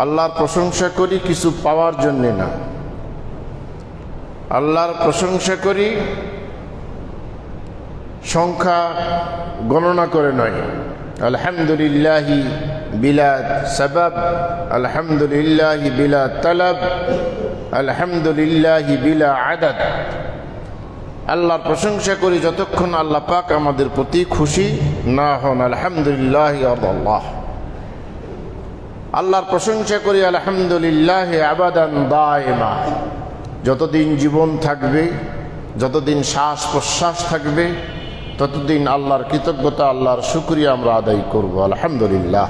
আল্লাহর প্রশংসা করি কিছু পাওয়ার জন্যে না, আল্লাহর প্রশংসা করি সংখ্যা গণনা করে নয়। আলহামদুলিল্লাহি বিলা সাবাব, আলহামদুলিল্লাহি বিলা তালাব, আলহামদুলিল্লাহি বিলা আদাদ। আল্লাহর প্রশংসা করি যতক্ষণ আল্লাহ পাক আমাদের প্রতি খুশি না হন। আলহামদুলিল্লাহি আল্লাহ। আল্লাহর প্রশংসা করি আলহামদুলিল্লাহ আবাদান দায়মা, যতদিন জীবন থাকবে, যতদিন শ্বাস প্রশ্বাস থাকবে, ততদিন আল্লাহর কৃতজ্ঞতা, আল্লাহর শুকরিয়া আমরা আদায় করব। আলহামদুলিল্লাহ।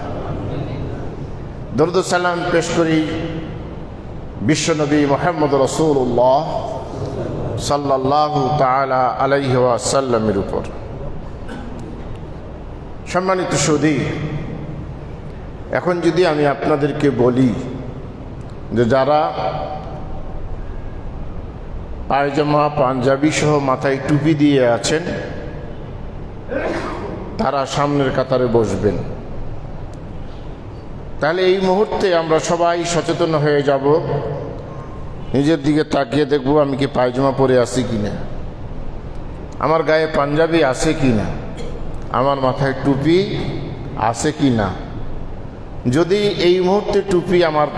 দরুদ সালাম পেশ করি বিশ্বনবী মুহাম্মদ রাসূলুল্লাহ সাল্লাল্লাহু তাআলা আলাইহি ওয়াসাল্লামের উপর। সম্মানিত সুধী, এখন যদি আমি আপনাদেরকে বলি যে যারা পায়জামা পাঞ্জাবি সহ মাথায় টুপি দিয়ে আছেন তারা সামনের কাতারে বসবেন, তাহলে এই মুহূর্তে আমরা সবাই সচেতন হয়ে যাব, নিজের দিকে তাকিয়ে দেখব আমি কি পায়জামা পরে আছি কিনা, আমার গায়ে পাঞ্জাবি আছে কিনা, আমার মাথায় টুপি আছে কিনা। যদি এই মুহূর্তে টুপি আমার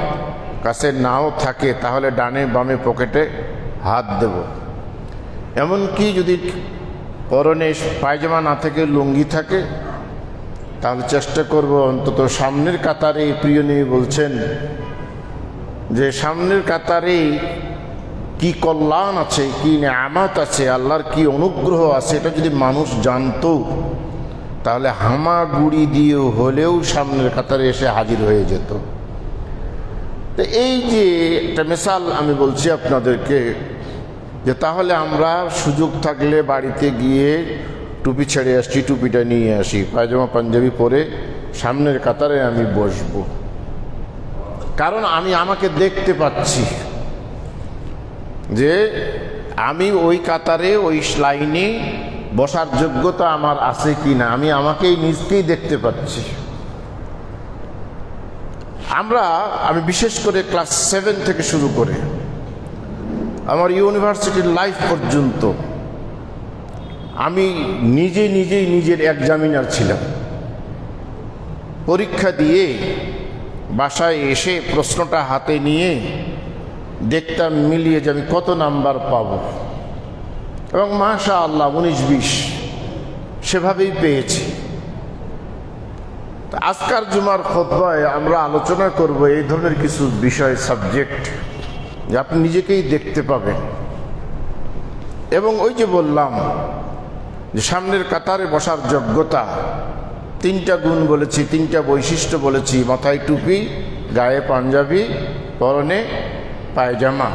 কাছে নাও থাকে তাহলে ডানে বামে পকেটে হাত দেব। এমনকি যদি পরনে পায়জামা না থেকে লুঙ্গি থাকে তাহলে চেষ্টা করব অন্তত সামনের কাতারে। প্রিয় নবী বলছেন যে সামনের কাতারে কি কল্যাণ আছে, কি নেয়ামত আছে, আল্লাহর কি অনুগ্রহ আছে, এটা যদি মানুষ জানতো তাহলে হামাগুড়ি দিয়ে হলেও সামনের কাতারে এসে হাজির হয়ে যেত। তো এই যে একটা মিসাল আমি বলছি আপনাদেরকে, যে তাহলে আমরা সুযোগ থাকলে বাড়িতে গিয়ে টুপি ছেড়ে আসছি, টুপিটা নিয়ে আসি, পায়জামা পাঞ্জাবি পরে সামনের কাতারে আমি বসবো। কারণ আমি আমাকে দেখতে পাচ্ছি যে আমি ওই কাতারে ওই লাইনে বসার যোগ্যতা আমার আছে কি না, আমি আমাকেই নিজকেই দেখতে পাচ্ছি। আমি বিশেষ করে ক্লাস 7 থেকে শুরু করে আমার ইউনিভার্সিটির লাইফ পর্যন্ত আমি নিজেই নিজের এক্সামিনার ছিলাম। পরীক্ষা দিয়ে বাসায় এসে প্রশ্নটা হাতে নিয়ে দেখতাম মিলিয়ে যে আমি কত নাম্বার পাব, এবং মাশাআল্লাহ 19-20 সেভাবেই পেয়েছি। আজকার জুমার খুতবায় আমরা আলোচনা করব এই ধরনের কিছু বিষয়, সাবজেক্ট, যে আপনি নিজেকেই দেখতে পাবেন। এবং ওই যে বললাম যে সামনের কাতারে বসার যোগ্যতা, 3টা গুণ বলেছি, 3টা বৈশিষ্ট্য বলেছি। মাথায় টুপি, গায়ে পাঞ্জাবি, পরনে পায়জামা।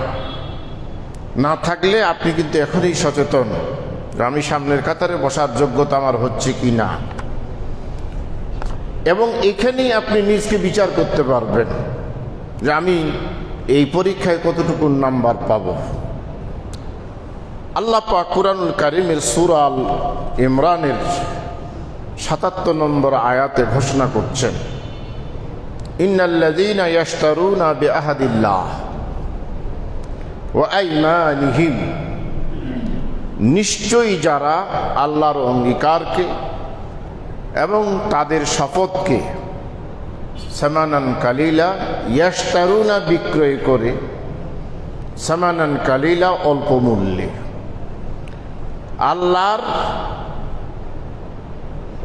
না থাকলে আপনি কিন্তু এখনই সচেতন যে আমি সামনের কাতারে বসার যোগ্যতা আমার হচ্ছে কি না। এবং এখানেই আপনি নিজকে বিচার করতে পারবেন যে আমি এই পরীক্ষায় কতটুকু নাম্বার পাব। আল্লাহ পাক কুরআনুল কারীমের সূরা আল ইমরানের ৭৭ নম্বর আয়াতে ঘোষণা করছেন, ইন্নাল্লাযীনা ইয়াশতারুনা বিআহাদিল্লাহ ওয়া আইমানিহিম, নিশ্চয়ই যারা আল্লাহর অঙ্গীকারকে এবং তাদের শপথকে, সামানান কালিলা, ইয়াশতারুনা বিক্রয় করে, সামানান কালিলা অল্প মূল্যে। আল্লাহর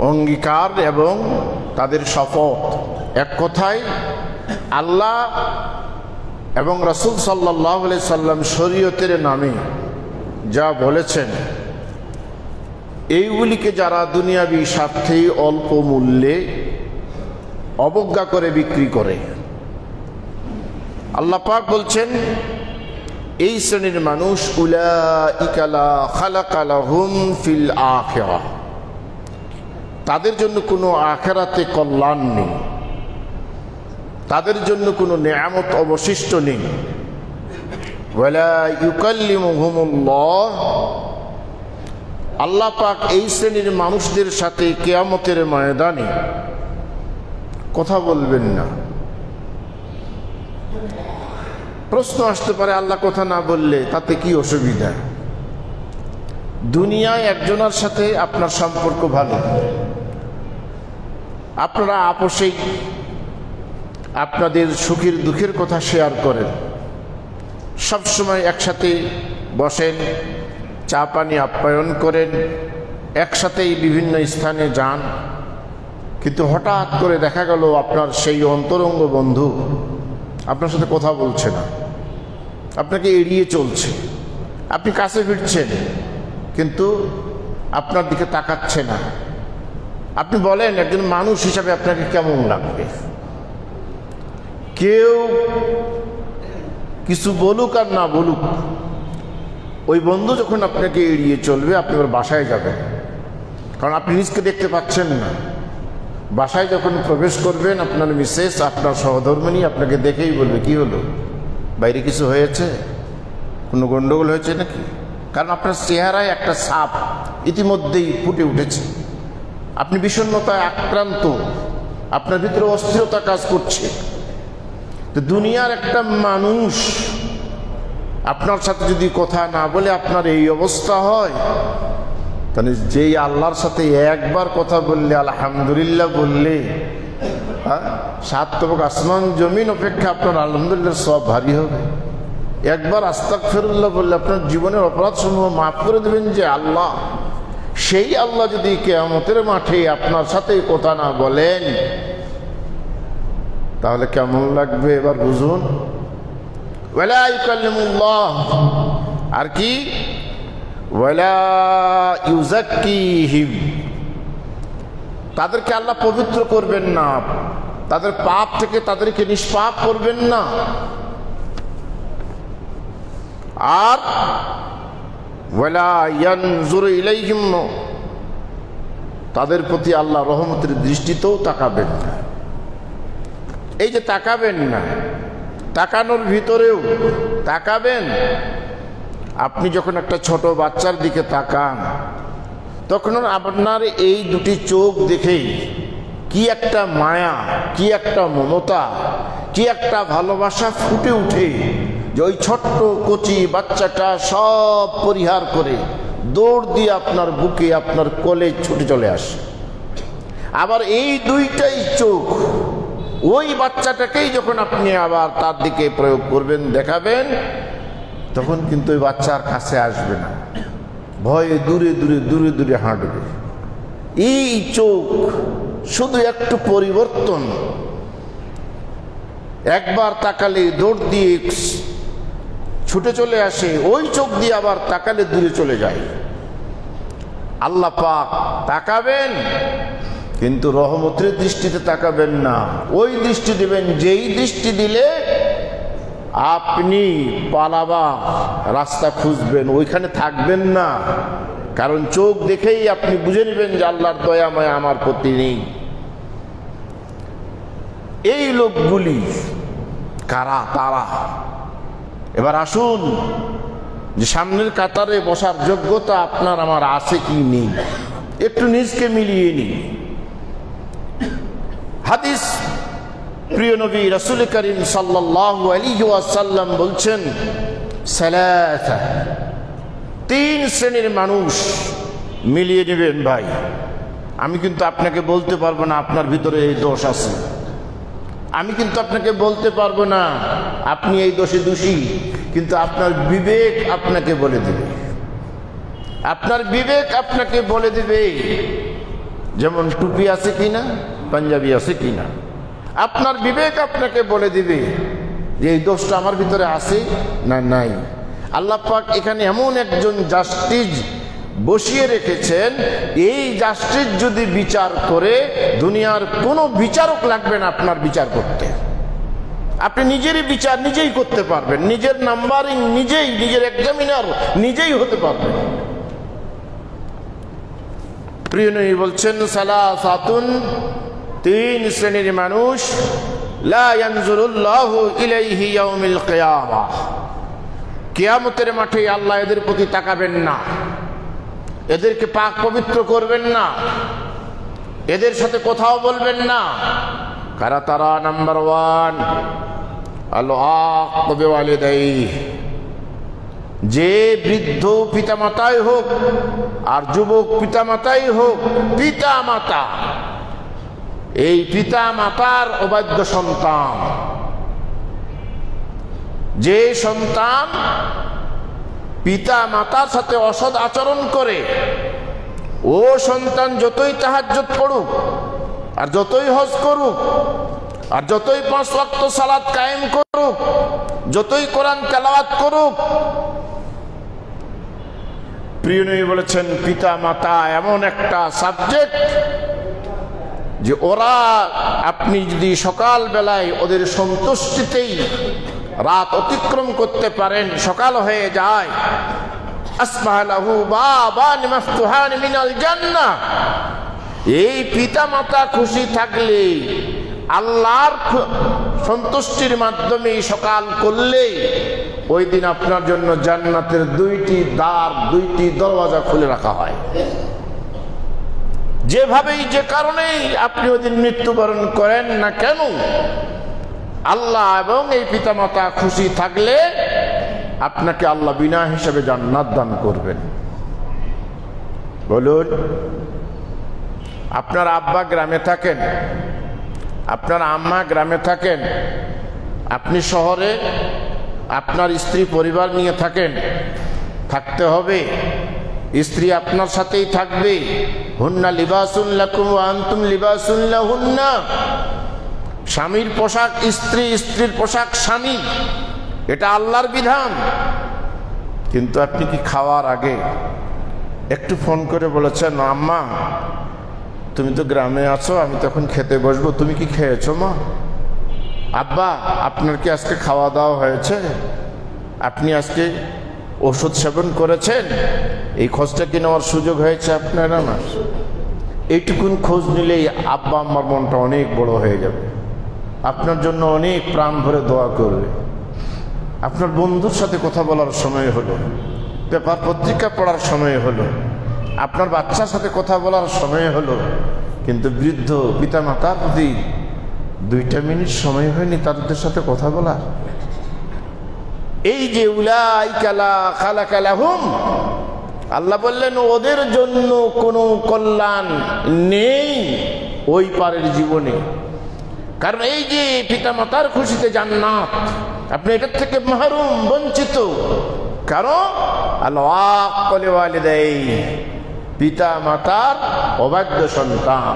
অঙ্গীকার এবং তাদের শপথ, এক কথায় আল্লাহ এবং রাসূল সাল্লাল্লাহু আলাইহি সাল্লাম শরীয়তের নামে যা বলেছেন এইগুলিকে যারা দুনিয়াবি স্বার্থেই অল্প মূল্যে অবজ্ঞা করে বিক্রি করে, আল্লাহ পাক বলছেন এই শ্রেণীর মানুষ উলাইকা লা খালাকা লাহুম ফিল আখিরাহ, তাদের জন্য কোনো আখিরাতে কল্যাণ নেই, তাদের জন্য কোনো নেয়ামত অবশিষ্ট নেই। ওয়ালা ইউকাল্লিমুহুমুল্লাহ, আল্লাহ পাক এই শ্রেণীর মানুষদের সাথে কিয়ামতের ময়দানে কথা বলবেন না। প্রশ্ন আসতে পারে, আল্লাহ কথা না বললে তাতে কি অসুবিধা? দুনিয়ায় একজনের সাথে আপনার সম্পর্ক ভালো, আপনারা আপোষেই আপনাদের সুখের দুঃখের কথা শেয়ার করেন, সবসময় একসাথে বসেন, চা পানি আপ্যায়ন করেন, একসাথেই বিভিন্ন স্থানে যান। কিন্তু হঠাৎ করে দেখা গেল আপনার সেই অন্তরঙ্গ বন্ধু আপনার সাথে কথা বলছে না, আপনাকে এড়িয়ে চলছে। আপনি কাছে ফিরছেন কিন্তু আপনার দিকে তাকাচ্ছে না। আপনি বলেন, একজন মানুষ হিসাবে আপনাকে কেমন লাগবে? কেউ কিছু বলুক আর না বলুক, ওই বন্ধু যখন আপনাকে এড়িয়ে চলবে, আপনি ওর বাসায় যাবেন, কারণ আপনি নিজকে দেখতে পাচ্ছেন না। বাসায় যখন প্রবেশ করবেন, আপনার মিসেস, আপনার সহধর্মিণী আপনাকে দেখেই বলবে, কি হলো, বাইরে কিছু হয়েছে, কোনো গন্ডগোল হয়েছে নাকি? কারণ আপনার চেহারায় একটা ছাপ ইতিমধ্যেই ফুটে উঠেছে। আপনি বিষণ্ণতায় আক্রান্ত, আপনার ভিতরে অস্থিরতা কাজ করছে। তো দুনিয়ার একটা মানুষ আপনার সাথে যদি কথা না বলে আপনার এই অবস্থা হয়, তাহলে যেই আল্লাহর সাথে একবার কথা বললে, আলহামদুলিল্লাহ বললে, 7 তবক আসমান জমিন অপেক্ষা আপনার আলহামদুলিল্লাহ সব ভারী হবে। একবার আস্তাগফিরুল্লাহ বললে আপনার জীবনের অপরাধ সমূহ মাফ করে দেবেন যে আল্লাহ। সেই আল্লাহ যদি কিয়ামতের মাঠে আপনার সাথে কথা না বলেন, তাহলে কেমন লাগবে এবার বুঝুন। ওয়ালা ইউকাল্লিমুল্লাহ, আর কি, ওয়ালা ইউযাক্কিহিম, তাদেরকে আল্লাহ পবিত্র করবেন না, তাদের পাপ থেকে তাদেরকে নিষ্পাপ করবেন না। আর ওয়ালা ইয়ানজুরু ইলাইহিম, তাদের প্রতি আল্লাহ রহমতের দৃষ্টিতেও তাকাবেন না। এই যে তাকাবেন না, তাকানোর ভিতরেও তাকাবেন। আপনি যখন একটা ছোট বাচ্চার দিকে তাকান, তখন আপনার এই দুটি চোখ দেখেই কি একটা মায়া, কি একটা মমতা, কি একটা ভালোবাসা ফুটে উঠে, যে ওই ছোট্ট কচি বাচ্চাটা সব পরিহার করে দৌড় দিয়ে আপনার বুকে, আপনার কোলে ছুটে চলে আসে। আবার এই দুইটাই চোখ ওই বাচ্চাটাকেই যখন আপনি আবার তার দিকে প্রয়োগ করবেন, দেখাবেন, তখন কিন্তু ওই বাচ্চার কাছে আসবে না, ভয়ে দূরে দূরে দূরে দূরে হাঁটবে। এই চোখ শুধু একটু পরিবর্তন, একবার তাকালে দৌড় দিয়ে ছুটে চলে আসে, ওই চোখ দিয়ে আবার তাকালে দূরে চলে যায়। আল্লাহ পাক তাকাবেন, কিন্তু রহমতের দৃষ্টিতে তাকাবেন না। ওই দৃষ্টি দিবেন যেই দৃষ্টি দিলে আপনি পালাবা রাস্তা খুঁজবেন, ওইখানে থাকবেন না। কারণ চোখ দেখেই আপনি বুঝে নেবেন যে আল্লাহর দয়াময় আমার প্রতি নেই। এই লোকগুলি কারা? তারা। এবার আসুন, যে সামনের কাতারে বসার যোগ্যতা আপনার আমার আছে কি নেই, একটু নিজকে মিলিয়ে নিন। হাদিস, প্রিয় নবী রাসূল করিম সাল্লাল্লাহু আলাইহি ওয়াসাল্লাম বলছেন, সালাসা, 3 শ্রেণীর মানুষ মিলিয়ে নেবেন। ভাই, আমি কিন্তু আপনাকে বলতে পারবো না আপনার ভিতরে এই দোষ আছে, আমি কিন্তু আপনাকে বলতে পারবো না আপনি এই দোষে দোষী, কিন্তু আপনার বিবেক আপনাকে বলে দেবে। আপনার বিবেক আপনাকে বলে দেবে, যেমন টুপি আছে কিনা, পাঞ্জাবি আছে কিনা, আপনার বিবেক আপনাকে বলে দিবে যে এই দোষটা আমার ভিতরে আছে না নাই। আল্লাহ পাক এখানে এমন একজন জাস্টিস বসিয়ে রেখেছেন, এই জাস্টিস যদি বিচার করে, দুনিয়ার কোনো বিচারক লাগবে না আপনার বিচার করতে। আপনি নিজেরই বিচার নিজেই করতে পারবেন, নিজের নাম্বারিং নিজেই, নিজের এক্সামিনার নিজেই হতে পারবেন। প্রিয় নবী বলছেন, সালাসাতুন, 3 শ্রেণীর মানুষ, লা ইয়ানজুরুল্লাহু ইলাইহি ইয়াউমিল কিয়ামাহ, কিয়ামতের মাঠে আল্লাহ এদের প্রতি তাকাবেন না, এদেরকে পাক পবিত্র করবেন না, এদের সাথে কথাও বলবেন না। কারা তারা? নাম্বার 1, আল-আক বিওয়ালিদাইহি, যে বৃদ্ধ পিতামাতাই হোক আর যুবক পিতামাতাই হোক, পিতামাতা, এই পিতামাতার অবাধ্য সন্তান, যে সন্তান পিতা মাতার সাথে অসৎ আচরণ করে, ও সন্তান যতই তাহাজ্জুদ পড়ুক আর যতই হজ করুক আর যতই 5 ওয়াক্ত সালাত কায়েম করুক, যতই কোরআন তেলাওয়াত করুক, প্রিয় নবী বলেছেন পিতা মাতা এমন একটা সাবজেক্ট যে ওরা, আপনি যদি সকাল বেলায় ওদের সন্তুষ্টিতেই রাত অতিক্রম করতে পারেন, সকাল হয়ে যায়, আসবাহা লাহু বাবান মাফতুহান মিনাল জান্নাহ, এই পিতা মাতা খুশি থাকলে, আল্লাহর সন্তুষ্টির মাধ্যমে সকাল করলে, ওই দিন আপনার জন্য জান্নাতের 2টি দ্বার, 2টি দরওয়াজা খুলে রাখা হয়। যেভাবেই যে কারণেই আপনি ওই দিন মৃত্যুবরণ করেন না কেন, আল্লাহ এবং এই পিতামাতা খুশি থাকলে আপনাকে আল্লাহ বিনা হিসাবে জান্নাত দান করবেন। বলুন, আপনার আব্বা গ্রামে থাকেন, আপনার আম্মা গ্রামে থাকেন, আপনি শহরে আপনার স্ত্রী পরিবার নিয়ে থাকেন, থাকতে হবে, স্ত্রী আপনার সাথেই থাকবে। হুন্না লিবাসুন লাকুম ওয়া আনতুম লিবাসুন লাহুন্না, স্বামীর পোশাক স্ত্রী, স্ত্রীর পোশাক স্বামী, এটা আল্লাহর বিধান। কিন্তু আপনি কি খাওয়ার আগে একটু ফোন করে বলেছেন, আম্মা তুমি তো গ্রামে আছো, আমি তখন খেতে বসবো, তুমি কি খেয়েছো মা? আব্বা আপনার কি আজকে খাওয়া দাওয়া হয়েছে? আপনি আজকে ওষুধ সেবন করেছেন? এই খোঁজটা কি নেওয়ার সুযোগ হয়েছে আপনারা? না, এইটুকুন খোঁজ নিলেই আব্বা আম্মার মনটা অনেক বড় হয়ে যাবে, আপনার জন্য অনেক প্রাণ ভরে দোয়া করবে। আপনার বন্ধুর সাথে কথা বলার সময় হলো, পেপার পত্রিকা পড়ার সময় হলো, আপনার বাচ্চার সাথে কথা বলার সময় হলো, কিন্তু বৃদ্ধ পিতা মাতার প্রতি 2টা মিনিট সময় হয়নি তাদের সাথে কথা বলার। এই যে উলাইকা লা খালাকা লাহুম, আল্লাহ বললেন ওদের জন্য কোনো কল্যাণ নেই ওই পারের জীবনে। কারণ এই যে পিতা মাতার খুশিতে জান্নাত, আপনি এটার থেকে মাহরুম, বঞ্চিত। কারণ আল-আক লিওয়ালিদাইহি, পিতা মাতার অবাধ্য সন্তান।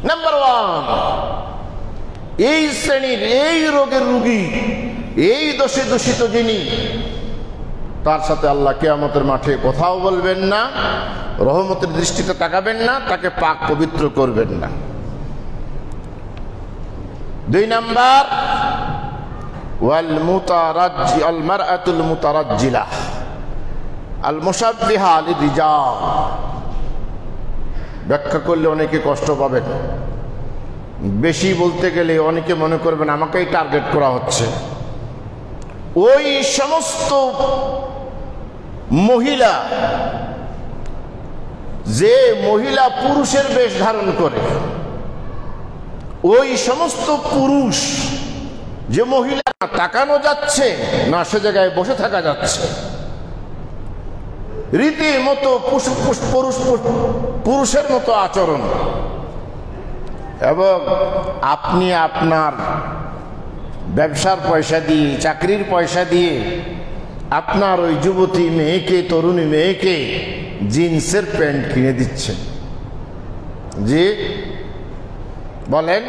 নাম্বার 1, এই শ্রেণীর, এই রোগের রোগী, এই দোষে দূষিত যিনি, তার সাথে আল্লাহ কিয়ামতের মাঠে কথাও বলবেন না, রহমতের দৃষ্টিতে তাকাবেন না, তাকে পাক পবিত্র করবেন না। 2 নাম্বার, ওয়াল মুতারাজ্জি, আল মারআতুল মুতারাজ্জিলা আল মুশাব্বিহা লিরিজাল। ব্যাখ্যা করলে অনেকে কষ্ট পাবেন, বেশি বলতে গেলে অনেকে মনে করবেন আমাকেই টার্গেট করা হচ্ছে। ওই সমস্ত মহিলা, যে মহিলা পুরুষের বেশ ধারণ করে, ওই সমস্ত পুরুষ, যে মহিলা তাকানো যাচ্ছে না সে জায়গায় বসে থাকা যাচ্ছে, রীতিমতো পুরুষের মতো আচরণ, এবং আপনি আপনার ব্যবসার পয়সা দিয়ে, চাকরির পয়সা দিয়ে আপনার ওই যুবতী মেয়েকে, তরুণী মেয়েকে জিন্সের প্যান্ট কিনে দিচ্ছেন। জি বলেন,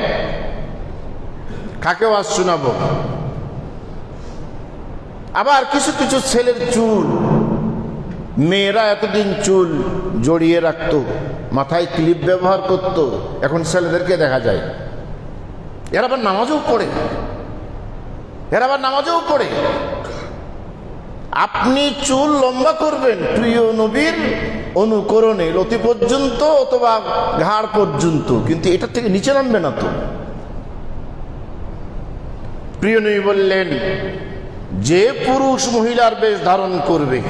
কাকে ওয়াজ শোনাবো? আবার কিছু কিছু ছেলের চুল, মেয়েরা এতদিন চুল জড়িয়ে রাখতো, মাথায় ক্লিপ ব্যবহার করত, এখন ছেলেদেরকে দেখা যায় এরা আবার নামাজেও পড়ে, আপনি চুল লম্বা করবেন প্রিয় নবীর অনুকরণে লতি পর্যন্ত অথবা ঘাড় পর্যন্ত, কিন্তু এটার থেকে নিচে নামবে না তো। প্রিয় নবী বললেন, যে পুরুষ মহিলার বেশ ধারণ করবে,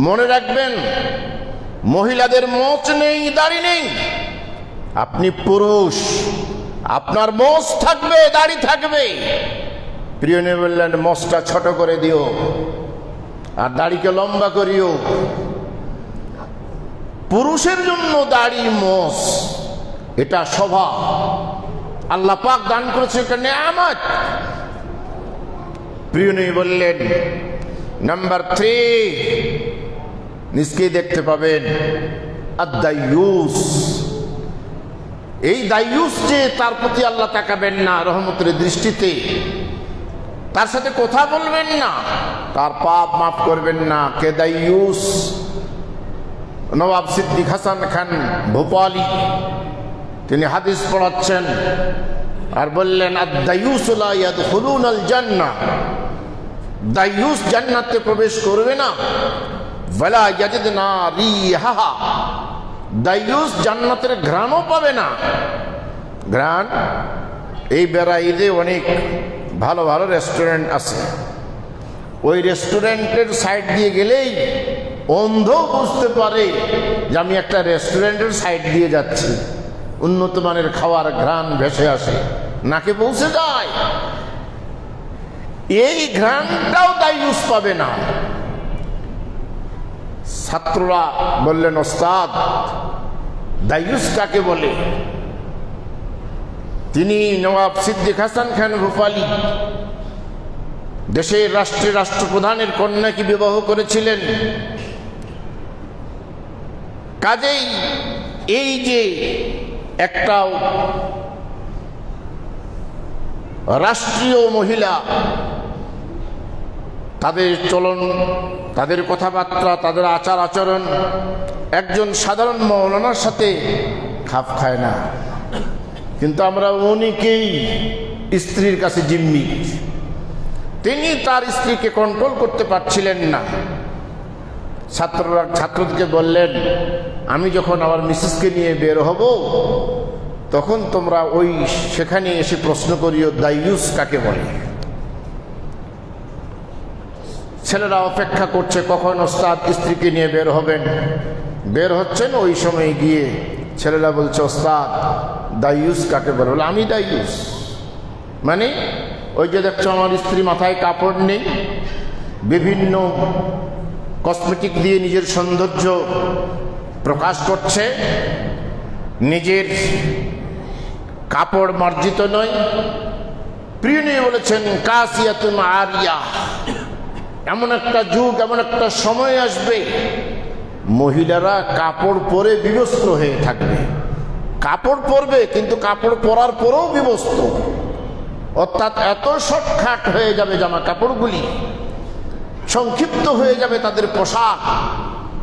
মনে রাখবেন মহিলাদের মোচ নেই, দাড়ি নেই। আপনি পুরুষ, আপনার মোষ থাকবে, দাড়ি থাকবে। প্রিয় নবী বললেন মোষটা ছোট করে দিও আর দাড়িকে লম্বা করিও। পুরুষের জন্য দাড়ি মোষ এটা স্বভাব, আল্লাহ পাক দান করেছে, এটা নেয়ামত। প্রিয় নবী বললেন নাম্বার 3 নিশ্চয়ই দেখতে পাবেন আদ-দায়ুস। এই দায়ুস যে তার প্রতি আল্লাহ তাকাবেন না রহমতের দৃষ্টিতে, তার সাথে কথা বলবেন না, তার পাপ মাফ করবেন না। কে দায়ুস? নবাব সিদ্দিক হাসান খান ভোপালী, তিনি হাদিস পড়াচ্ছেন আর বললেন আদ-দায়ুস লা ইয়াদখুলুনাল জান্নাহ, দায়ুস জান্নাতে প্রবেশ করবে না। ওয়ালা ইয়াজিদনা রিহাহা, দায়ুস জান্নাতের ঘ্রাণও পাবে না। ঘ্রাণ, এই বেড়াইলে অনেক ভালো ভালো রেস্টুরেন্ট আছে, ওই রেস্টুরেন্টের সাইড দিয়ে গেলেই অন্ধ বুঝতে পারে যে আমি একটা রেস্টুরেন্টের সাইড দিয়ে যাচ্ছি। উন্নত মানের খাওয়ার ঘ্রাণ ভেসে আসে, নাকে পৌঁছে যায়। এই ঘ্রাণটাও দায়ুস পাবে না। ছাত্ররা বললেন ওস্তাদ দায়ুস কাকে বলে? তিনি নবাব সিদ্দিক হাসান খান ভোপালী দেশের রাষ্ট্রপ্রধানের কন্যাকে বিবাহ করেছিলেন। কাজেই এই যে একটা রাষ্ট্রীয় মহিলা, তাদের চলন, তাদের কথাবার্তা, তাদের আচার আচরণ একজন সাধারণ মৌলানার সাথে খাপ খায় না। কিন্তু আমরা অনেকেই স্ত্রীর কাছে জিম্মি। তিনি তার স্ত্রীকে কন্ট্রোল করতে পারছিলেন না। ছাত্রদেরকে বললেন আমি যখন আমার মিসেসকে নিয়ে বের হব তখন তোমরা ওই সেখানে এসে প্রশ্ন করিও দায়ুস কাকে বলে। ছেলেরা অপেক্ষা করছে কখন ওস্তাদ স্ত্রীকে নিয়ে বের হবেন। বের হচ্ছেন, ওই সময় গিয়ে ছেলেরা বলছে ওস্তাদ দায়ুস কাকে বলে? বলে আমি দায়ুস মানে ওই যে দেখছো আমার স্ত্রী মাথায় কাপড় নেই, বিভিন্ন কসমেটিক দিয়ে নিজের সৌন্দর্য প্রকাশ করছে, নিজের কাপড় মার্জিত নয়। প্রিয় নবী বলেছেন কাসিয়াতুন আরিয়া, এমন একটা যুগ, এমন একটা সময় আসবে মহিলারা কাপড় পরে বিবস্ত্র হয়ে থাকবে। কাপড় পরবে কিন্তু কাপড় পরার পরেও বিবস্ত্র, অর্থাৎ এত শর্টকাট হয়ে যাবে জামা কাপড়গুলি, সংক্ষিপ্ত হয়ে যাবে তাদের পোশাক,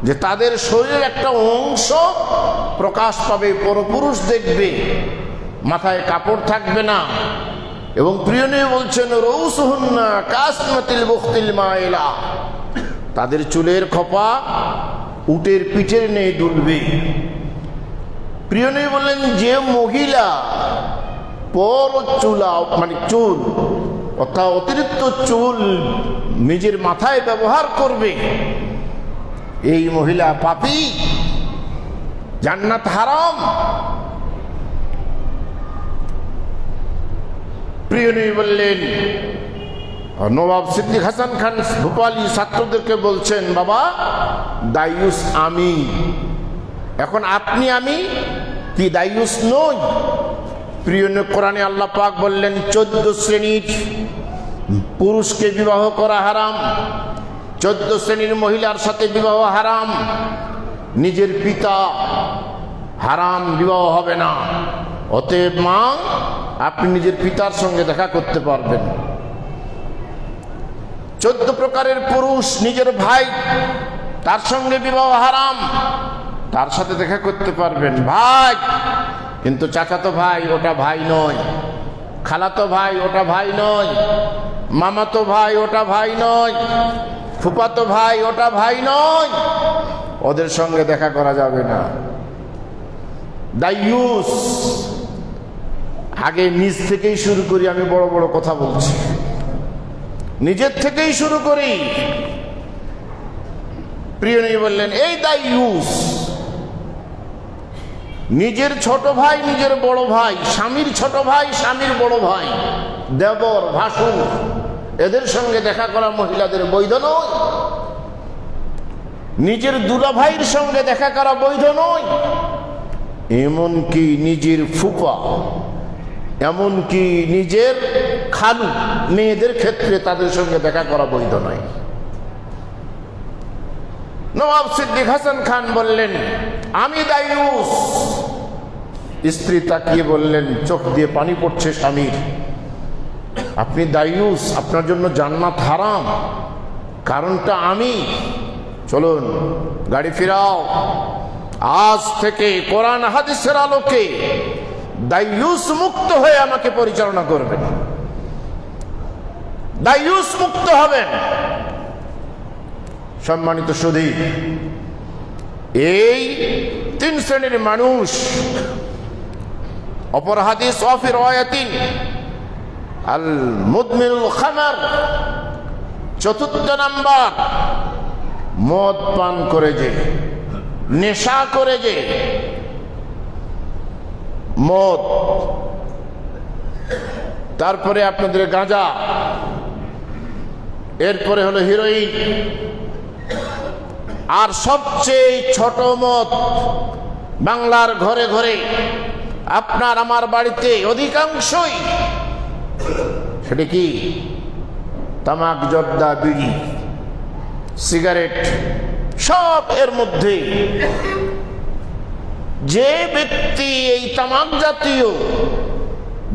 যে তাদের শরীরের একটা অংশ প্রকাশ পাবে, পরপুরুষ দেখবে, মাথায় কাপড় থাকবে না। এবং প্রিয় নবী বলছেন রউসুহুন্না কাসমাতিল বুখতিল মাইলা, তাদের চুলের খোপা উটের পিঠের নেই দুলবে। প্রিয় নবী বললেন যে মহিলা পর চুলা মানে চুল অর্থাৎ অতিরিক্ত চুল নিজের মাথায় ব্যবহার করবে, এই মহিলা পাপী, জান্নাত হারাম। প্রিয় নবী বললেন, নবাব সিদ্দিক হাসান খান ভোপালী ছাত্রদেরকে বলছেন বাবা দায়ুস আমি, এখন আপনি আমি কি দায়ুস নই? প্রিয় নবী কোরআনে আল্লাহ পাক বললেন 14 শ্রেণীর পুরুষকে বিবাহ করা হারাম, 14 শ্রেণীর মহিলার সাথে বিবাহ হারাম, নিজের পিতা হারাম, বিবাহ হবে না। অতএব মা আপনি নিজের পিতার সঙ্গে দেখা করতে পারবেন। 14 প্রকারের পুরুষ, নিজের ভাই তার সঙ্গে বিবাহ হারাম, তার সাথে দেখা করতে পারবেন। ভাই কিন্তু চাচাতো ভাই ওটা ভাই নয়, খালাতো ভাই ওটা ভাই নয়, মামাতো ভাই ওটা ভাই নয়, ফুফাতো ভাই ওটা ভাই নয়, ওদের সঙ্গে দেখা করা যাবে না। দায়ুস, আগে নিজ থেকেই শুরু করি, আমি বড় বড় কথা বলছি, নিজের থেকেই শুরু করি। প্রিয় নবী বললেন এই দায়ুস নিজের ছোট ভাই নিজের বড় ভাই, স্বামীর ছোট ভাই স্বামীর বড় ভাই, দেবর ভাসুর, এদের সঙ্গে দেখা করা মহিলাদের বৈধ নয়। নিজের দুলাভাইয়ের সঙ্গে দেখা করা বৈধ নয়। এমনকি নিজের ফুফা, এমনকি নিজের খালু মেয়েদের ক্ষেত্রে তাদের সঙ্গে দেখা করা বৈধ নয়। নবাব সিদ্দিক হাসান খান বললেন, আমি দায়ুস। স্ত্রী তাকিয়ে বললেন, চোখ দিয়ে পানি পড়ছে স্বামীর, আপনি দায়ুস, আপনার জন্য জান্নাত হারাম, কারণটা আমি। চলুন গাড়ি ফিরাও, আজ থেকে কোরআন হাদিসের আলোকে দায়ুস মুক্ত হয়ে আমাকে পরিচালনা করবেন, দায়ুস মুক্ত হবেন। সম্মানিত সুধী, এই তিন শ্রেণীর মানুষ। অপর হাদিস, ওয়াফি রাওয়ায়াতিন আল মুদমিনুল খামার, চতুর্থ নাম্বার, মদ পান করে যে, নেশা করে যে, মদ, তারপরে আপনাদের গাঁজা, এরপরে হলো হিরোইন, আর সবচেয়ে ছোট মদ বাংলার ঘরে ঘরে, আপনার আমার বাড়িতে অধিকাংশই, সেটা কি? তামাক, জর্দা, বিড়ি, সিগারেট, সব এর মধ্যে। যে ব্যক্তি এই তামাক জাতীয়,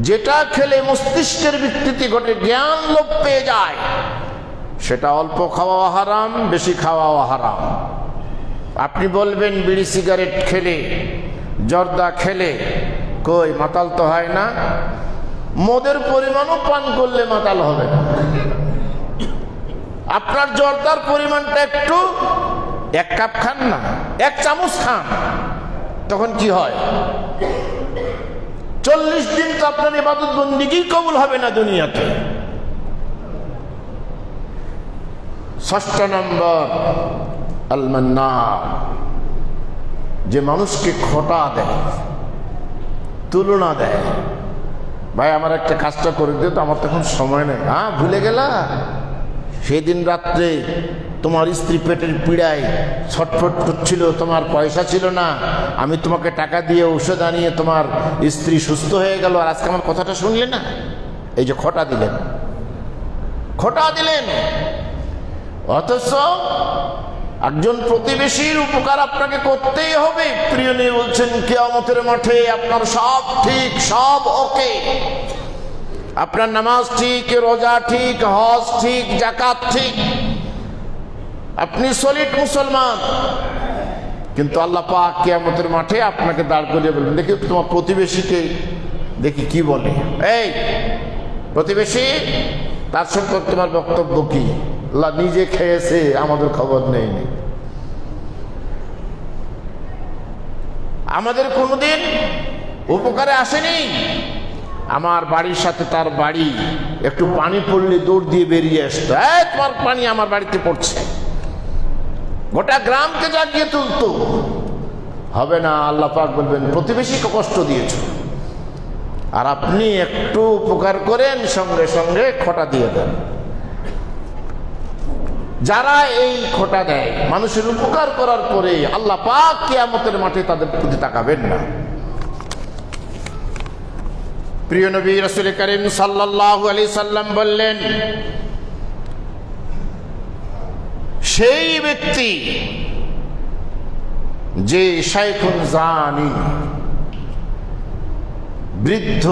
যেটা খেলে মস্তিষ্কের বিকৃতি ঘটে, জ্ঞান লোপ পেয়ে যায়, সেটা অল্প খাওয়া হারাম, বেশি খাওয়াও হারাম। আপনি বলবেন বিড়ি সিগারেট খেলে, জর্দা খেলে কই মাতাল তো হয় না? মদের পরিমাণও পান করলে মাতাল হবে না। আপনার জর্দার পরিমাণটা একটু, এক কাপ খান না, এক চামচ খান, তখন কি হয়? 40 দিন তো আপনার ইবাদত বন্দেগী কবুল হবে না দুনিয়াতে। ষষ্ঠ নম্বর, আল মান্নান, যে মানুষকে খোটা দেয়, তুলনা দেয়। ভাই আমার একটা কাজটা করে দিও তো, আমার তখন সময় নেই। হ্যাঁ, ভুলে গেলা সেদিন রাত্রে তোমার স্ত্রী পেটের পীড়ায় ছটফট করছিল, তোমার পয়সা ছিল না, আমি তোমাকে টাকা দিয়ে ঔষধ আনিয়ে তোমার স্ত্রী সুস্থ হয়ে গেল, আর আজকে আমার কথাটা শুনলে না। এই যে খোটা দিলেন, খোটা দিলেন। অথচ একজন প্রতিবেশীর উপকার আপনাকে করতেই হবে। প্রিয় নবী বলছেন, কিয়ামতের মাঠে আপনার সব ঠিক, সব ওকে, আপনার নামাজ ঠিক, রোজা ঠিক, হজ ঠিক, যাকাত ঠিক, আপনি সলিড মুসলমান, কিন্তু আল্লাহ পাক কিয়ামতের মাঠে আপনাকে দাঁড় করিয়ে বলবেন, দেখি তোমার প্রতিবেশীকে দেখি কি বলে। এই প্রতিবেশী, তার সম্পর্কে তোমার বক্তব্য কি? আল্লাহ নিজে খেয়েছে, আমাদের খবর নেই। আমাদের কোনোদিন উপকারে আসেনি। আমার বাড়ির সাথে তার বাড়ি, একটু পানি পড়লে দৌড় দিয়ে বেরিয়ে আসতো, তোমার পানি আমার বাড়িতে পড়ছে, গোটা গ্রামকে জাগিয়ে তুলতো। হবে না, আল্লাহ পাক বলবেন প্রতিবেশীকে কষ্ট দিয়েছ, আর আপনি একটু উপকার করেন, সঙ্গে সঙ্গে খোটা দিয়ে দেন। যারা এই খোটা দেয়, মানুষের উপকার করার পরে আল্লাহ পাক কিয়ামতের মাঠে তাদের প্রতি তাকাবেন না। প্রিয় নবী রাসূল করিম সাল্লাল্লাহু আলাইহি সাল্লাম বললেন, সেই ব্যক্তি যে শাইখুন জানি, বৃদ্ধ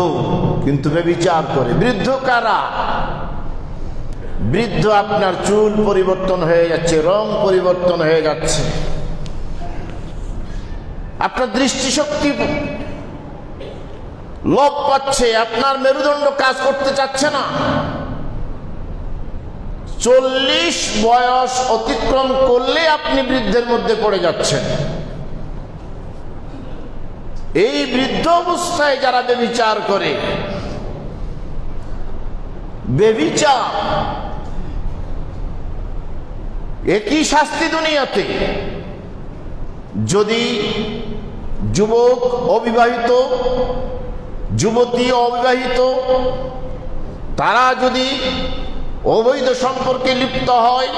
কিন্তু ব্যভিচার করে। বৃদ্ধ কারা? বৃদ্ধ আপনার চুল পরিবর্তন হয়ে যাচ্ছে, রং পরিবর্তন হয়ে যাচ্ছে, আপনার দৃষ্টিশক্তি লোপ পাচ্ছে, আপনার মেরুদণ্ড কাজ করতে চাচ্ছে না। 40 বয়স অতিক্রম করলে আপনি বৃদ্ধের মধ্যে পড়ে যাচ্ছেন। এই বৃদ্ধ অবস্থায় যারা ব্যভিচার করে, ব্যভিচার একই শাস্তি দুনিয়াতে। যদি যুবক অবিবাহিত, যুবতী অবিবাহিত, তারা যদি অবৈধ সম্পর্কে লিপ্ত হয়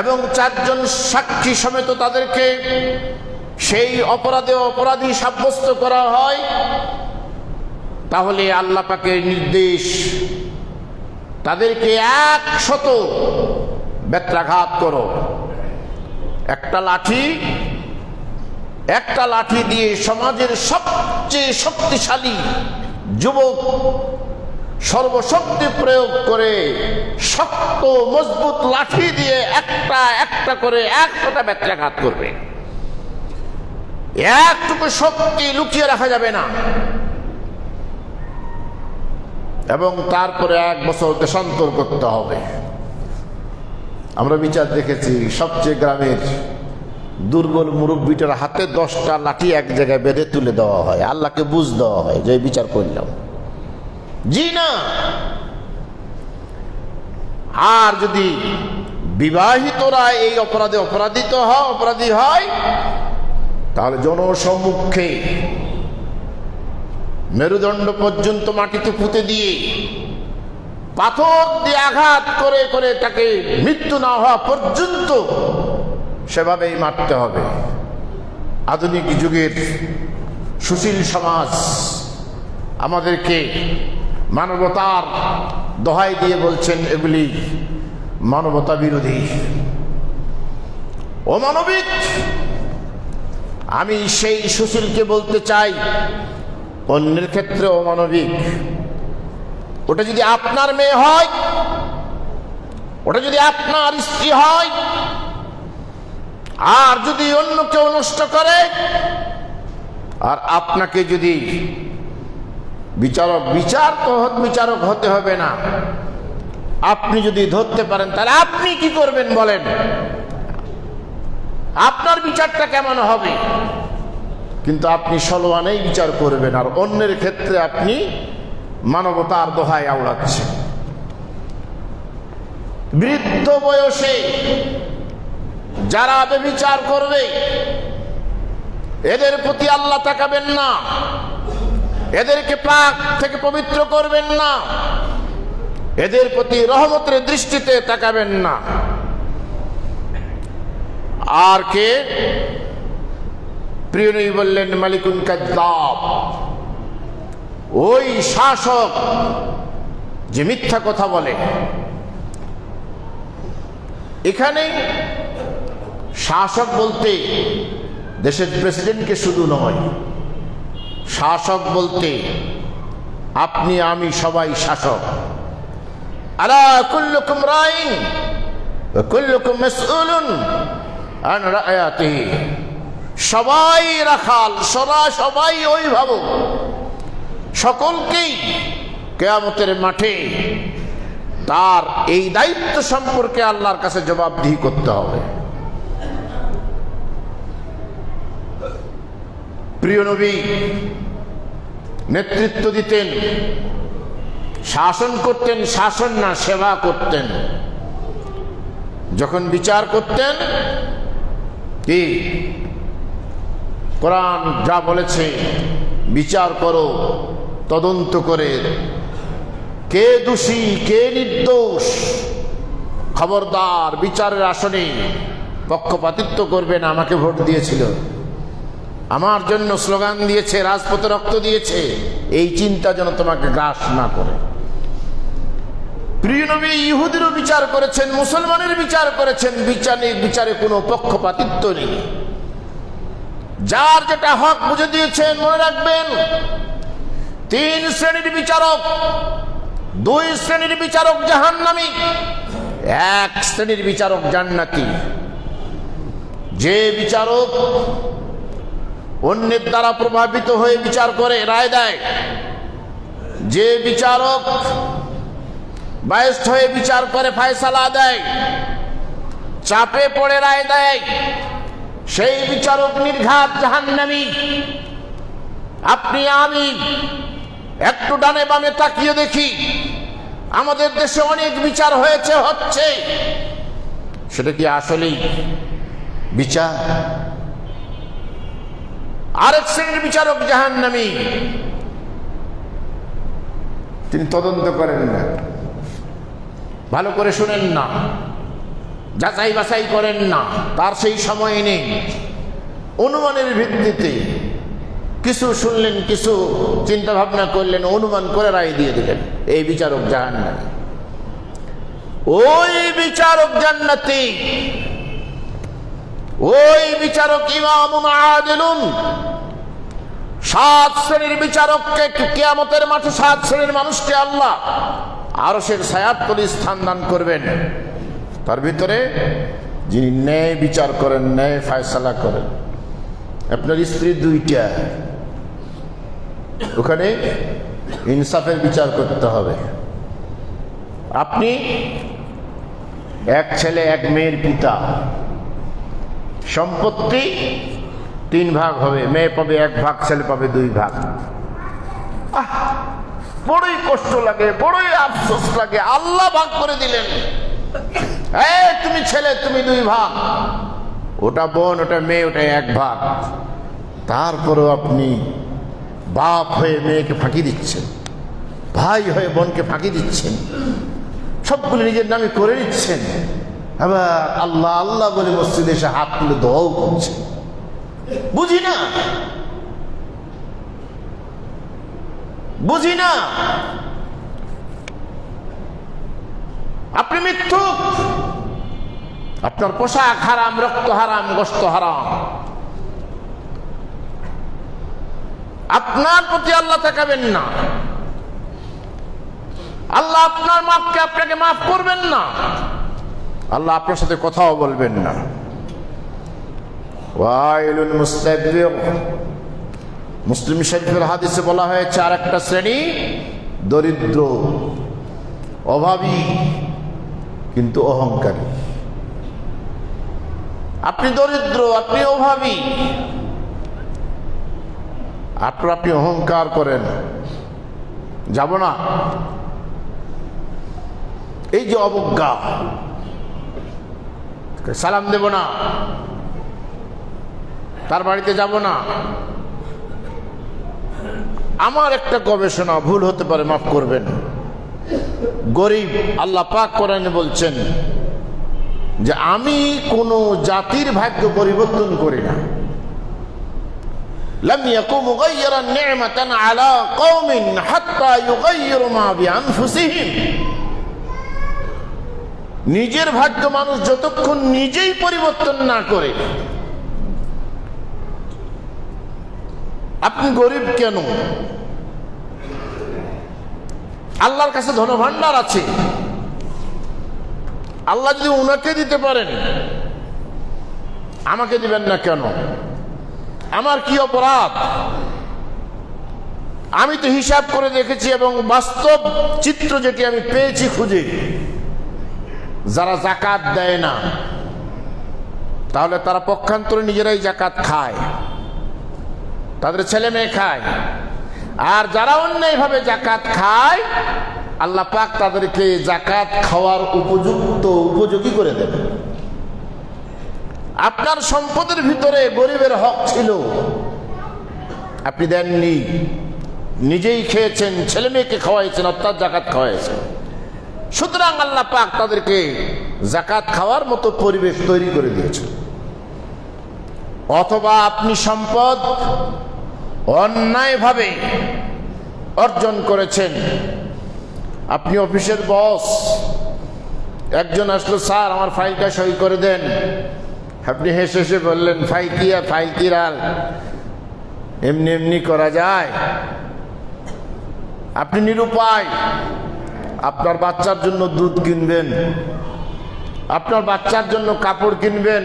এবং 4 জন সাক্ষী সমেত তাদেরকে সেই অপরাধী সাব্যস্ত করা হয়, তাহলে আল্লাহ পাকের নির্দেশ তাদেরকে 100 বেত্রাঘাত করো। একটা লাঠি দিয়ে সমাজের সবচেয়ে শক্তিশালী যুবক সর্বশক্তি প্রয়োগ করে শক্ত মজবুত লাঠি দিয়ে একটা করে 100টা বেত্রাঘাত করবে। একটুকু শক্তি লুকিয়ে রাখা যাবে না। এবং তারপরে 1 বছর দেশান্তর করতে হবে। আমরা বিচার দেখেছি, সবচেয়ে গ্রামের দুর্বল মুরব্বীটার হাতে 10টা লাঠি এক জায়গায় বেঁধে তুলে দেওয়া হয়, আল্লাহকে বুঝ দেওয়া হয় যে বিচার করলাম। জি না। আর যদি বিবাহিতরা এই অপরাধী হয়, তাহলে জনসম্মুখে মেরুদণ্ড পর্যন্ত মাটিতে পুঁতে দিয়ে পাথর দিয়ে আঘাত করে করে তাকে মৃত্যু না হওয়া পর্যন্ত সেভাবেই মারতে হবে। আধুনিক যুগের সুশীল সমাজ আমাদেরকে মানবতার দোহাই দিয়ে বলছেন এগুলি মানবতা বিরোধী, অমানবিক। আমি সেই সুশীলকে বলতে চাই, অন্যের ক্ষেত্রে অমানবিক। ওটা যদি আপনার মেয়ে হয়, ওটা যদি আপনার স্ত্রী হয়, আর যদি অন্য কেউ নষ্ট করে, আর আপনাকে যদি বিচারক হতে হবে না, আপনি যদি ধরতে পারেন, তাহলে আপনি কি করবেন বলেন? আপনার বিচারটা কেমন হবে? কিন্তু আপনি সলোয়ানেই বিচার করবেন, আর অন্যের ক্ষেত্রে আপনি মানবতার দোহাই আওড়াচ্ছেন। বৃদ্ধ বয়সে যারা ব্যভিচার করবে, এদের প্রতি আল্লাহ তাকাবেন না, এদেরকে পাক থেকে পবিত্র করবেন না, এদের প্রতি রহমতের দৃষ্টিতে তাকাবেন না। আর কে? প্রিয় নবী বললেন মালিকুন কাযযাব, ওই শাসক যে মিথ্যা কথা বলে। এখানে শাসক বলতে দেশের প্রেসিডেন্টকে শুধু নয়, শাসক বলতে আপনি আমি সবাই শাসক। আলা কুল্লুকুম রাইন ওয়া কুল্লুকুম মাসউলুন আন রায়াতিহি, সবাই রাখাল, সবাই অভিভাবক, সকলকেই কিয়ামতের মাঠে তার এই দায়িত্ব সম্পর্কে আল্লাহর কাছে জবাবদিহি করতে হবে। প্রিয় নবী নেতৃত্ব দিতেন, শাসন করতেন, শাসন না সেবা করতেন। যখন বিচার করতেন, কি কোরআন যা বলেছে বিচার করো, তদন্ত করে কে দোষী কে নির্দোষ, খবরদার বিচারের আসনে পক্ষপাতিত্ব করবে না। আমাকে ভোট দিয়েছিল, আমার জন্য স্লোগান দিয়েছে, রাজপথে রক্ত দিয়েছে, এই চিন্তা যেন তোমাকে গ্রাস না করে। প্রিয় নবী ইহুদিরও বিচার করেছেন, মুসলমানের বিচার করেছেন। বিচারে কোনো পক্ষপাতিত্ব নেই। যার যেটা হক বুঝে দিয়েছেন। মনে রাখবেন, 3 শ্রেণীর বিচারক, 2 শ্রেণীর বিচারক জাহান্নামী, 1 শ্রেণীর বিচারক জান্নাতি। যে বিচারক অন্যের দ্বারা প্রভাবিত হয়ে বিচার করে, রায় দেয়, যে বিচারক বায়স্ত হয়ে বিচার করে, ফয়সালা দেয়, চাপে পড়ে রায় দেয়, সেই বিচারক নির্ঘাত জাহান্নামী। আপনি আমি একটু ডানে বামে তাকিয়ে দেখি, আমাদের দেশে অনেক বিচার হয়েছে, হচ্ছে, সেটা কি আসলেই বিচার? আরেক শ্রেণীর বিচারক জাহান্নামী, তিনি তদন্ত করেন না, ভালো করে শুনেন না, যাচাই বাছাই করেন না, তার সেই সময় নেই। অনুমানের ভিত্তিতে কিছু শুনলেন, কিছু চিন্তা ভাবনা করলেন, অনুমান করে রায় দিয়ে দিলেন, এই বিচারক জাহান্নামী। ওই বিচারক জান্নাতি, ওই বিচারক ইমামুন আদিলুন। 7 শ্রেণীর বিচারককে কিয়ামতের মাঠে 7 শ্রেণীর মানুষকে আল্লাহ আরশের ছায়ার তলে স্থান দান করবেন। তার ভিতরে যিনি ন্যায় বিচার করেন, ন্যায় ফয়সালা করেন। আপনার স্ত্রী 2টা, ওখানে ইনসাফের বিচার করতে হবে। আপনি এক ছেলে এক মেয়ের পিতা, সম্পত্তি 3 ভাগ হবে, মেয়ে পাবে 1 ভাগ, ছেলে পাবে 2 ভাগ। বড়ই কষ্ট লাগে, বড়ই আফসোস লাগে, আল্লাহ ভাগ করে দিলেন। তুমি ছেলে, তুমি 2 ভাগ, ওটা বোন, ওটা মেয়ে, ওটা 1 ভাগ। তারপরেও আপনি বাপ হয়ে মেয়েকে ফাঁকি দিচ্ছেন, ভাই হয়ে বোনকে ফাঁকি দিচ্ছেন, সবগুলো নিজের নামে করে নিচ্ছেন। আবার আল্লাহ আল্লাহ বলে মসজিদে এসে হাত তুলে দোয়াও করছেন। বুঝি না, বুঝি না, আপনি মিথ্যুক, আপনার পোশাক হারাম, রক্ত হারাম, গোশত হারাম। আপনার প্রতি আল্লাহ তাকাবেন না, আল্লাহ আপনার মাপকে আপনাকে মাফ করবেন না, আল্লাহ আপনার সাথে কথাও বলবেন না। ওয়াইলুল মুস্তাকবির, মুসলিম শরীফের হাদিসে বলা হয়েছে আরেকটা শ্রেণী দরিদ্র, অভাবী কিন্তু অহংকারী। আপনি দরিদ্র, আপনি অভাবী, আপনি অহংকার করেন, যাব না, এই যে অবজ্ঞা, সালাম দেব না, তার বাড়িতে যাব না। আমার একটা গবেষণা ভুল হতে পারে, মাফ করবেন। গরিব, আল্লাহ পাক কোরআনে বলছেন যে আমি কোন জাতির ভাগ্য পরিবর্তন করি না। লাম ইয়াকু মুগায়্যিরান নি'মাতান আলা কওমিন হাত্তা ইউগায়্যিরু মা বিআনফুসিহিম। নিজের ভাগ্য মানুষ যতক্ষণ নিজেই পরিবর্তন না করে। আপনি গরিব কেন? আল্লাহর কাছে ধনভাণ্ডার আছে, আল্লাহ যদি উনাকে দিতে পারেন, আমাকে দিবেন না কেন? আমার কি অপরাধ? আমি তো হিসাব করে দেখেছি এবং বাস্তব চিত্র যেটি আমি পেয়েছি খুঁজে, যারা যাকাত দেয় না তাহলে তারা পক্ষান্তরে নিজেরাই যাকাত খায়, তাদের ছেলে মেয়ে খায়। আর যারা অন্যায়ভাবে যাকাত খায়, আল্লাহ পাক তাদেরকে যাকাত খাওয়ার উপযোগী করে দেবে। আপনার সম্পদের ভিতরে গরিবের হক ছিল, আপনি দেননি, নিজেই খেয়েছেন, ছেলে মেয়েকে খাওয়াইছেন, অর্থাৎ যাকাত খাওয়াইছেন। সুতরাং আল্লাহ পাক তাদেরকে যাকাত খাওয়ার মতো পরিবেশ তৈরি করে দিয়েছেন। অথবা আপনি সম্পদ অন্যায়ভাবে অর্জন করেছেন। আপনি অফিসের বস, একজন আসলো, স্যার আমার ফাইলটা সই করে দেন। আপনি হেসে হেসে বললেন, ফাইল কি আর এমনি এমনি করা যায়? আপনি নিরুপায়। আপনার বাচ্চার জন্য দুধ কিনবেন, আপনার বাচ্চার জন্য কাপড় কিনবেন,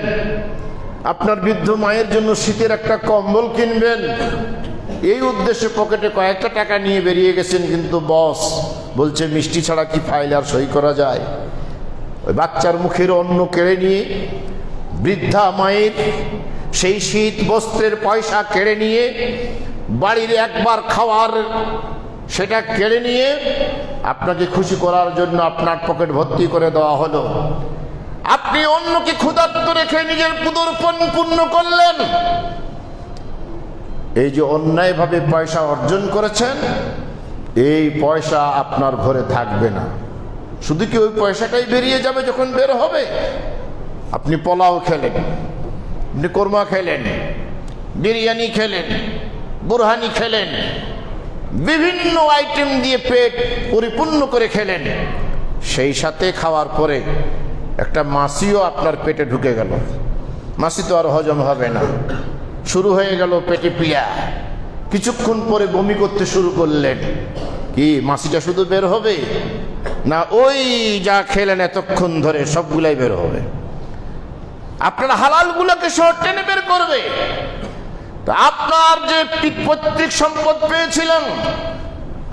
আপনার বৃদ্ধ মায়ের জন্য শীতের একটা কম্বল কিনবেন। এই উদ্দেশ্যে পকেটে কয়েকটা টাকা নিয়ে বেরিয়ে গেছেন, কিন্তু বস বলছে মিষ্টি ছাড়া কি ফাইল আর সই করা যায়? ওই বাচ্চার মুখের অন্ন কেড়ে নিয়ে, বৃদ্ধা মায়ের সেই শীত বস্ত্রের পয়সা কেড়ে নিয়ে, বাড়ির একবার খাওয়ার সেটা কেড়ে নিয়ে আপনাকে খুশি করার জন্য আপনার পকেট ভর্তি করে দেওয়া হলো। আপনি অন্যকে ক্ষুধার্ত রেখে নিজের উদরপণ পূর্ণ করলেন। এই যে অন্যায়ভাবে পয়সা অর্জন করেছেন, এই পয়সা আপনার ঘরে থাকবে না। শুধু কি ওই পয়সাটাই বেরিয়ে যাবে যখন বের হবে? আপনি পোলাও খেলেন, আপনি কোরমা খেলেন, বিরিয়ানি খেলেন, বুরহানি খেলেন, বিভিন্ন আইটেম দিয়ে পেট পরিপূর্ণ করে খেলেন, সেই সাথে খাওয়ার পরে একটা মাছিও আপনার পেটে ঢুকে গেল। মাছি তো আর হজম হবে না, শুরু হয়ে গেল পেটে পিয়া। কিছুক্ষণ পরে বমি করতে শুরু করলেন। কি মাছিটা শুধু বের হবে না, ওই যা খেলেন এতক্ষণ ধরে সবগুলাই বের হবে। আপনার হালালগুলোকে শহর টেনে বের করবে। তা আপনার যে পৈতৃক সম্পদ পেয়েছিলেন,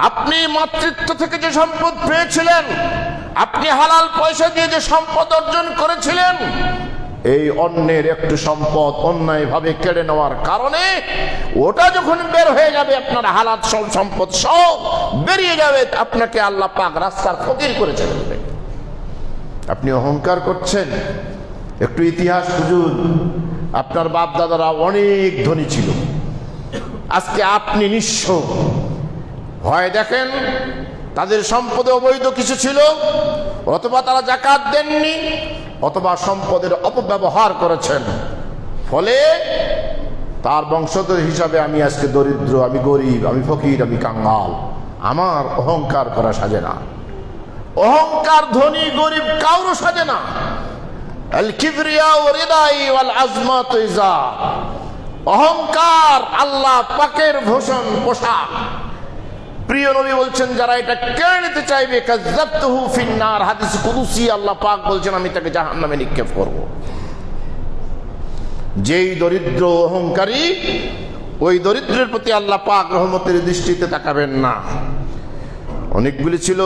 আপনি মাতৃত্ব থেকে যে সম্পদ পেয়েছিলেন, আপনি হালাল পয়সা দিয়ে যে সম্পদ অর্জন করেছিলেন, এই অন্যের একটু সম্পদ অন্যায়ভাবে কেড়ে নেওয়ার কারণে ওটা যখন বের হয়ে যাবে, আপনার হালাল সম্পদ সব বেরিয়ে যাবে, আপনাকে আল্লাহ পাক রাস্তার ফকির করে ছেড়ে দেবে। আপনি অহংকার করছেন। একটু ইতিহাস খুঁজুন। আপনার বাপ দাদারা অনেক ধনী ছিল, আজকে আপনি নিঃস্ব। হয় দেখেন তাদের সম্পদে অবৈধ কিছু ছিল, অথবা তারা যাকাত দেননি, অথবা সম্পদের অপব্যবহার করেছেন। ফলে তার বংশধর হিসাবে আমি আজকে দরিদ্র, আমি গরিব, আমি ফকির, আমি কাঙ্গাল। আমার অহংকার করা সাজে না। অহংকার ধনী গরিব কারো সাজে না। আল কিবরিয়া ওয়া রিদাই ওয়াল আজমাতু ইজার। অহংকার আল্লাহ পাকের ভূষণ পোশাক। প্রিয় নবী বলছেন, যারা এটা কেড়ে নিতে চাইবে কাযাবতুহু ফিন্নার। হাদিস কুদসি আল্লাহ পাক বলছেন, আমি তাকে জাহান্নামে নিক্ষেপ করব। যেই দরিদ্র অহংকারী, ওই দরিদ্রের প্রতি আল্লাহ পাক রহমতের দৃষ্টিতে তাকাবেন না। অনেকগুলি ছিল,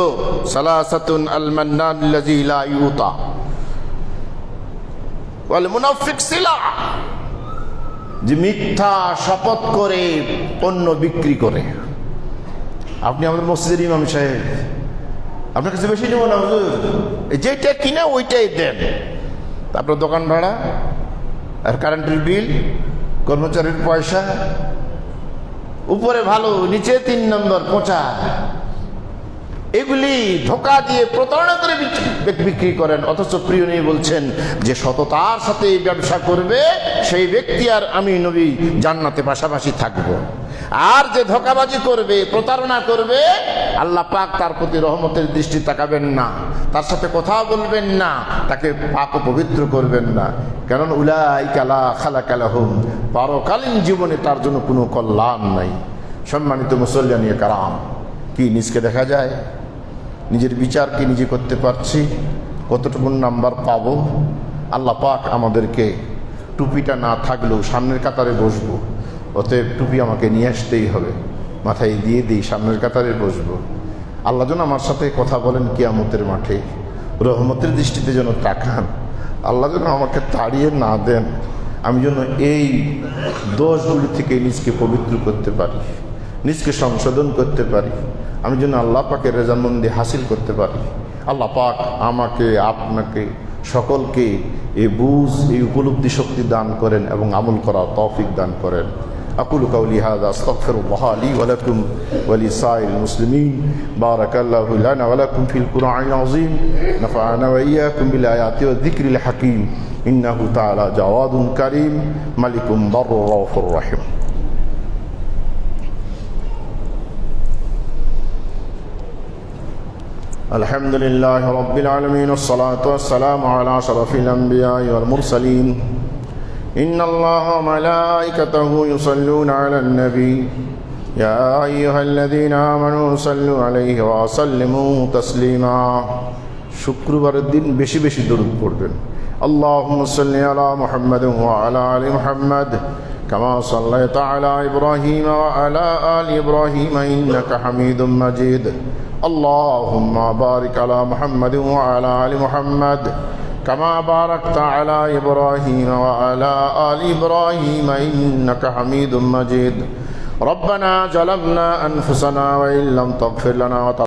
সালাসাতুন আল মান্নান আল্লাযী লা ইউতা ওয়াল মুনাফিক সিলা, যে মিথ্যা শপথ করে পণ্য বিক্রি করে। আপনি আমাদের মসজিদের ইমাম সাহেব, আপনার কাছে বেশি নেব না হুজুর, যেটা কিনা ওইটাই দেন। তারপর দোকান ভাড়া আর কারেন্টের বিল, কর্মচারীর পয়সা, উপরে ভালো নিচে 3 নম্বর পচা, এগুলি ধোঁকা দিয়ে প্রতারণা করে বিক্রি করেন। অথচ প্রিয় নবী বলছেন যে সততার সাথে ব্যবসা করবে সেই ব্যক্তি আর আমি নবী জান্নাতে পাশাপাশি থাকব। আর যে ধোঁকাবাজি করবে, প্রতারণা করবে, আল্লাহ পাক তার প্রতি রহমতের দৃষ্টি তাকাবেন না, তার সাথে কথা বলবেন না, তাকে পাক ও পবিত্র করবেন না। কারণ উলাইকা লা খালাকা লাহুম, পরকালীন জীবনে তার জন্য কোনো কল্যাণ নাই। সম্মানিত মুসল্লিয়ান কারাম, কি নিজকে দেখা যায়? নিজের বিচার কি নিজে করতে পারছি? কতটুকু নাম্বার পাবো? আল্লাহ পাক আমাদেরকে টুপিটা না থাকলেও সামনের কাতারে বসবো, অতএব টুপি আমাকে নিয়ে আসতেই হবে, মাথায় দিয়ে দিই, সামনের কাতারে বসবো। আল্লাহ যেন আমার সাথে কথা বলেন কিয়ামতের মাঠে, রহমতের দৃষ্টিতে যেন তাকান। আল্লাহ যেন আমাকে তাড়িয়ে না দেন, আমি যেন এই দোষগুলি থেকে নিজকে পবিত্র করতে পারি, নিজকে সংশোধন করতে পারি, আমি যেন আল্লাহ পাকের রেজামন্দি হাসিল করতে পারি। আল্লাহ পাক আমাকে, আপনাকে, সকলকে এই বুঝ, এই উপলব্ধি শক্তি দান করেন এবং আমল করা তৌফিক দান করেন। আকুলু কাউলি হাযা আস্তাগফিরুল্লাহ লি ওয়া লাকুম ওয়া লিসাইরিল মুসলিমিন। বারাকাল্লাহু লানা ওয়া লাকুম ফিল কুরআনিল আযীম। নাফা'না ওয়া ইয়্যাকুম বিল আয়াতি ওয়া যিকরিল হাকীম। ইন্নাহু তাআলা জাওয়াদুন কারীম মালিকুম বাররুর রাউফুর রহিম। الحمد لله رب العالمين، والصلاة والسلام على أشرف الأنبياء والمرسلين. إن الله وملائكته يصلون على النبي يا أيها الذين آمنوا صلوا عليه وسلموا تسليما. শুক্রবারের দিন বেশি বেশি দরুদ পড়বেন। اللهم صل على محمد وعلى آل محمد كما صليت على إبراهيم وعلى آل إبراهيم إنك حميد مجيد. اللهم بارك على محمد وعلى آل محمد كما باركت على إبراهيم وعلى آل إبراهيم إنك حميد مجيد. ربنا ظلمنا أنفسنا وإن لم تغفر لنا